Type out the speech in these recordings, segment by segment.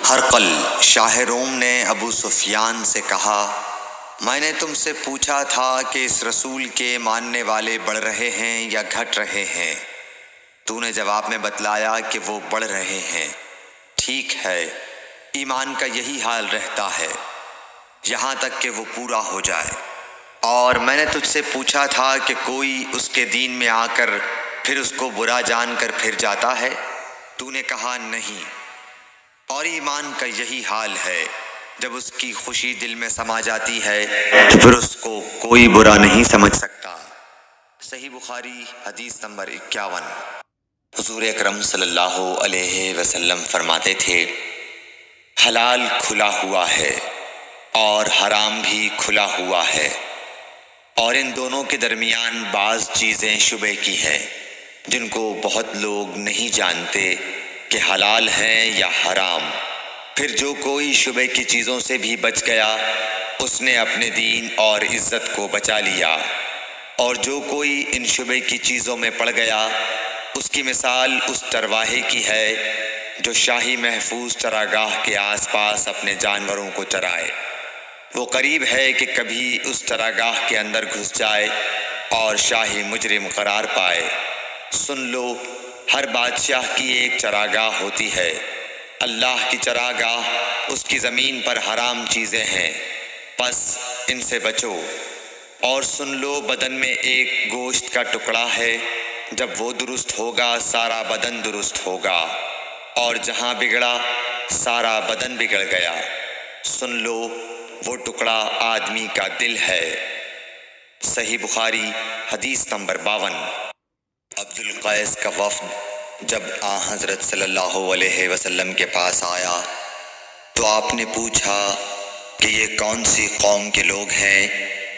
ہرقل شاہ روم نے ابو سفیان سے کہا، میں نے تم سے پوچھا تھا کہ اس رسول کے ماننے والے بڑھ رہے ہیں یا گھٹ رہے ہیں؟ تو نے جواب میں بتلایا کہ وہ بڑھ رہے ہیں۔ ٹھیک ہے، ایمان کا یہی حال رہتا ہے یہاں تک کہ وہ پورا ہو جائے۔ اور میں نے تجھ سے پوچھا تھا کہ کوئی اس کے دین میں آ کر پھر اس کو برا جان کر پھر جاتا ہے؟ تو نے کہا نہیں۔ اور ایمان کا یہی حال ہے، جب اس کی خوشی دل میں سما جاتی ہے تو پھر اس کو کوئی برا نہیں سمجھ سکتا۔ صحیح بخاری حدیث نمبر 51۔ حضور اکرم صلی اللہ علیہ وسلم فرماتے تھے، حلال کھلا ہوا ہے اور حرام بھی کھلا ہوا ہے، اور ان دونوں کے درمیان بعض چیزیں شبہ کی ہیں جن کو بہت لوگ نہیں جانتے کہ حلال ہیں یا حرام۔ پھر جو کوئی شبہ کی چیزوں سے بھی بچ گیا اس نے اپنے دین اور عزت کو بچا لیا، اور جو کوئی ان شبہ کی چیزوں میں پڑ گیا اس کی مثال اس چرواہے کی ہے جو شاہی محفوظ چراگاہ کے آس پاس اپنے جانوروں کو چرائے۔ وہ قریب ہے کہ کبھی اس چراگاہ کے اندر گھس جائے اور شاہی مجرم قرار پائے۔ سن لو، ہر بادشاہ کی ایک چراگاہ ہوتی ہے، اللہ کی چراگاہ اس کی زمین پر حرام چیزیں ہیں، پس ان سے بچو۔ اور سن لو، بدن میں ایک گوشت کا ٹکڑا ہے، جب وہ درست ہوگا سارا بدن درست ہوگا، اور جہاں بگڑا سارا بدن بگڑ گیا۔ سن لو، وہ ٹکڑا آدمی کا دل ہے۔ صحیح بخاری حدیث نمبر 52۔ عبد القیس کا وفد جب حضرت صلی اللہ علیہ وسلم کے پاس آیا تو آپ نے پوچھا کہ یہ کون سی قوم کے لوگ ہیں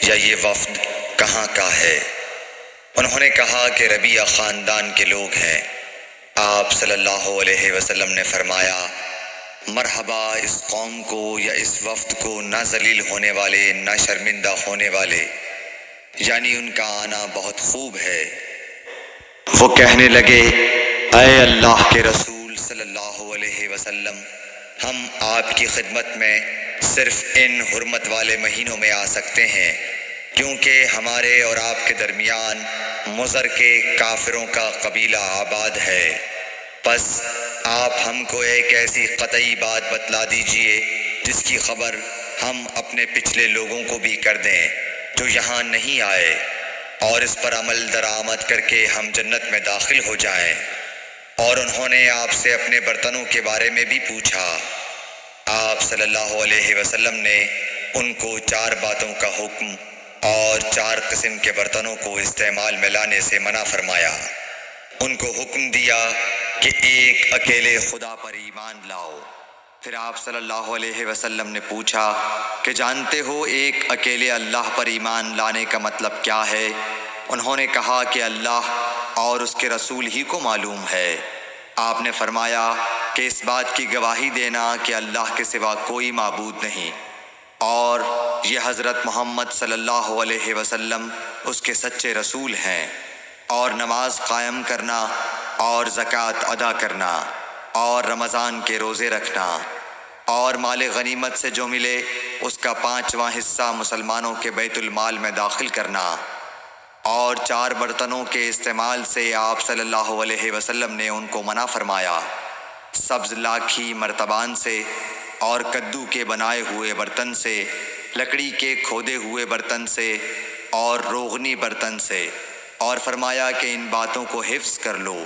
یا یہ وفد کہاں کا ہے؟ انہوں نے کہا کہ ربیعہ خاندان کے لوگ ہیں۔ آپ صلی اللہ علیہ وسلم نے فرمایا، مرحبا اس قوم کو یا اس وفد کو، نہ ذلیل ہونے والے نہ شرمندہ ہونے والے، یعنی ان کا آنا بہت خوب ہے۔ وہ کہنے لگے، اے اللہ کے رسول صلی اللہ علیہ وسلم، ہم آپ کی خدمت میں صرف ان حرمت والے مہینوں میں آ سکتے ہیں، کیونکہ ہمارے اور آپ کے درمیان مضر کے کافروں کا قبیلہ آباد ہے۔ پس آپ ہم کو ایک ایسی قطعی بات بتلا دیجئے جس کی خبر ہم اپنے پچھلے لوگوں کو بھی کر دیں جو یہاں نہیں آئے، اور اس پر عمل درآمد کر کے ہم جنت میں داخل ہو جائیں۔ اور انہوں نے آپ سے اپنے برتنوں کے بارے میں بھی پوچھا۔ آپ صلی اللہ علیہ وسلم نے ان کو 4 باتوں کا حکم اور 4 قسم کے برتنوں کو استعمال میں لانے سے منع فرمایا۔ ان کو حکم دیا کہ ایک اکیلے خدا پر ایمان لاؤ۔ پھر آپ صلی اللہ علیہ وسلم نے پوچھا کہ جانتے ہو ایک اکیلے اللہ پر ایمان لانے کا مطلب کیا ہے؟ انہوں نے کہا کہ اللہ اور اس کے رسول ہی کو معلوم ہے۔ آپ نے فرمایا کہ اس بات کی گواہی دینا کہ اللہ کے سوا کوئی معبود نہیں، اور یہ حضرت محمد صلی اللہ علیہ وسلم اس کے سچے رسول ہیں، اور نماز قائم کرنا اور زکوٰۃ ادا کرنا اور رمضان کے روزے رکھنا، اور مال غنیمت سے جو ملے اس کا 5واں حصہ مسلمانوں کے بیت المال میں داخل کرنا، اور 4 برتنوں کے استعمال سے آپ صلی اللہ علیہ وسلم نے ان کو منع فرمایا، سبز لاکھی مرتبان سے اور کدو کے بنائے ہوئے برتن سے، لکڑی کے کھودے ہوئے برتن سے اور روغنی برتن سے، اور فرمایا کہ ان باتوں کو حفظ کر لو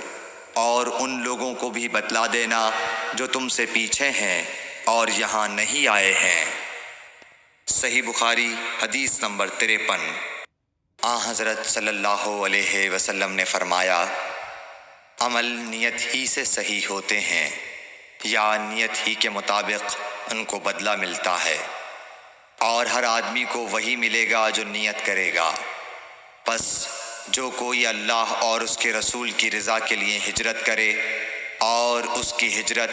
اور ان لوگوں کو بھی بتلا دینا جو تم سے پیچھے ہیں اور یہاں نہیں آئے ہیں۔ صحیح بخاری حدیث نمبر 53۔ حضرت صلی اللہ علیہ وسلم نے فرمایا، عمل نیت ہی سے صحیح ہوتے ہیں یا نیت ہی کے مطابق ان کو بدلہ ملتا ہے، اور ہر آدمی کو وہی ملے گا جو نیت کرے گا۔ پس جو کوئی اللہ اور اس کے رسول کی رضا کے لیے ہجرت کرے اور اس کی ہجرت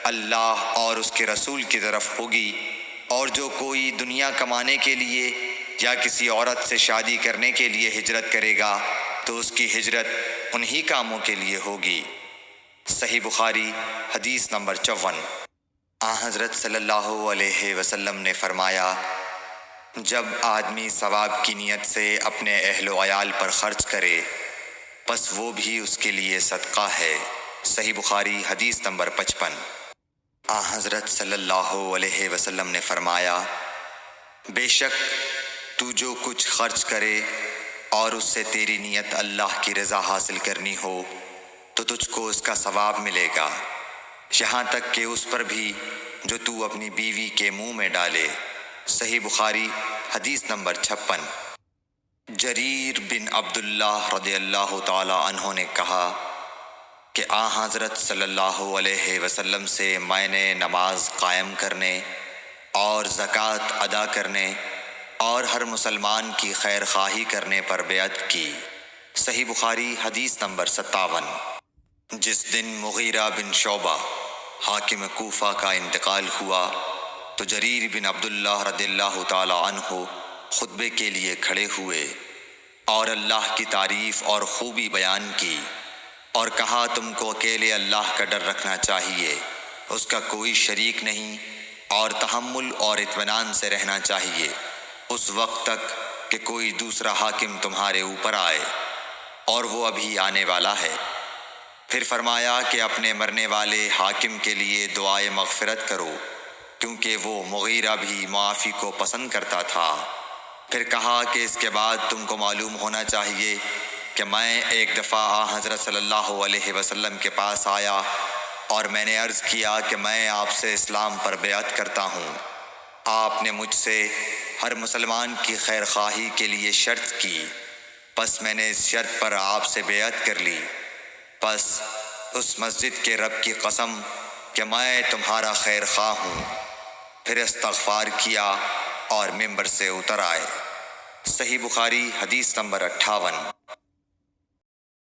اللہ اور اس کے رسول کی طرف ہوگی، اور جو کوئی دنیا کمانے کے لیے یا کسی عورت سے شادی کرنے کے لیے ہجرت کرے گا تو اس کی ہجرت انہی کاموں کے لیے ہوگی۔ صحیح بخاری حدیث نمبر 54۔ حضرت صلی اللہ علیہ وسلم نے فرمایا، جب آدمی ثواب کی نیت سے اپنے اہل و عیال پر خرچ کرے پس وہ بھی اس کے لیے صدقہ ہے۔ صحیح بخاری حدیث نمبر 55۔ حضرت صلی اللہ علیہ وسلم نے فرمایا، بے شک تو جو کچھ خرچ کرے اور اس سے تیری نیت اللہ کی رضا حاصل کرنی ہو تو تجھ کو اس کا ثواب ملے گا، یہاں تک کہ اس پر بھی جو تو اپنی بیوی کے منہ میں ڈالے۔ صحیح بخاری حدیث نمبر 56۔ جریر بن عبداللہ رضی اللہ تعالی عنہ نے کہا کہ حضرت صلی اللہ علیہ وسلم سے میں نے نماز قائم کرنے اور زکوٰۃ ادا کرنے اور ہر مسلمان کی خیر خواہی کرنے پر بیعت کی۔ صحیح بخاری حدیث نمبر 57۔ جس دن مغیرہ بن شعبہ حاکم کوفہ کا انتقال ہوا تو جریر بن عبداللہ رضی اللہ تعالی عنہ خطبے کے لیے کھڑے ہوئے اور اللہ کی تعریف اور خوبی بیان کی اور کہا، تم کو اکیلے اللہ کا ڈر رکھنا چاہیے، اس کا کوئی شریک نہیں، اور تحمل اور اطمینان سے رہنا چاہیے اس وقت تک کہ کوئی دوسرا حاکم تمہارے اوپر آئے، اور وہ ابھی آنے والا ہے۔ پھر فرمایا کہ اپنے مرنے والے حاکم کے لیے دعائے مغفرت کرو، کیونکہ وہ مغیرہ بھی معافی کو پسند کرتا تھا۔ پھر کہا کہ اس کے بعد تم کو معلوم ہونا چاہیے کہ میں ایک دفعہ حضرت صلی اللہ علیہ وسلم کے پاس آیا اور میں نے عرض کیا کہ میں آپ سے اسلام پر بیعت کرتا ہوں۔ آپ نے مجھ سے ہر مسلمان کی خیر خواہی کے لیے شرط کی، پس میں نے اس شرط پر آپ سے بیعت کر لی۔ پس اس مسجد کے رب کی قسم کہ میں تمہارا خیر خواہ ہوں۔ پھر استغفار کیا اور ممبر سے اتر آئے۔ صحیح بخاری حدیث نمبر 58۔